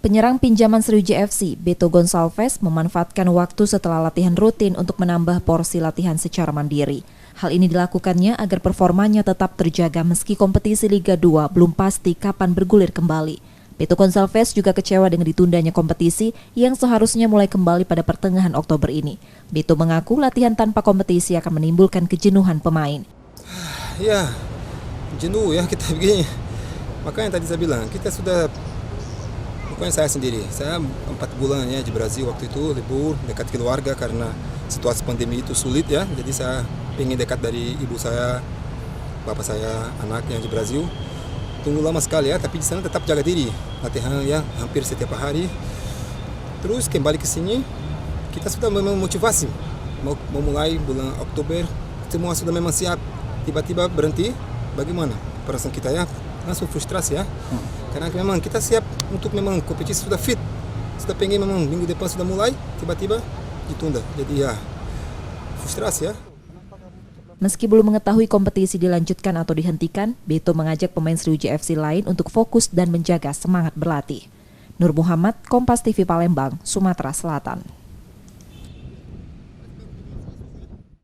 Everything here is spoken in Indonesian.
Penyerang pinjaman Sriwijaya FC, Beto Gonçalves, memanfaatkan waktu setelah latihan rutin untuk menambah porsi latihan secara mandiri. Hal ini dilakukannya agar performanya tetap terjaga meski kompetisi Liga 2 belum pasti kapan bergulir kembali. Beto Gonçalves juga kecewa dengan ditundanya kompetisi yang seharusnya mulai kembali pada pertengahan Oktober ini. Beto mengaku latihan tanpa kompetisi akan menimbulkan kejenuhan pemain. Ya, jenuh ya kita begini. Makanya tadi saya bilang, kita sudah, bukan saya sendiri, saya 4 bulan ya di Brasil waktu itu, libur, dekat keluarga karena situasi pandemi itu sulit ya. Jadi saya pengen dekat dari ibu saya, bapak saya, anak yang di Brasil. Tunggu lama sekali ya, tapi di sana tetap jaga diri, latihan ya hampir setiap hari. Terus kembali ke sini, kita sudah memang motivasi, mau mulai bulan Oktober, semua sudah memang siap. Tiba-tiba berhenti, bagaimana perasaan kita ya? Langsung frustrasi ya. Karena memang kita siap untuk memang kompetisi sudah fit, sudah pengen memang minggu depan sudah mulai, tiba-tiba ditunda. Jadi ya frustrasi ya. Meski belum mengetahui kompetisi dilanjutkan atau dihentikan, Beto mengajak pemain Sriwijaya FC lain untuk fokus dan menjaga semangat berlatih. Nur Muhammad, Kompas TV Palembang, Sumatera Selatan.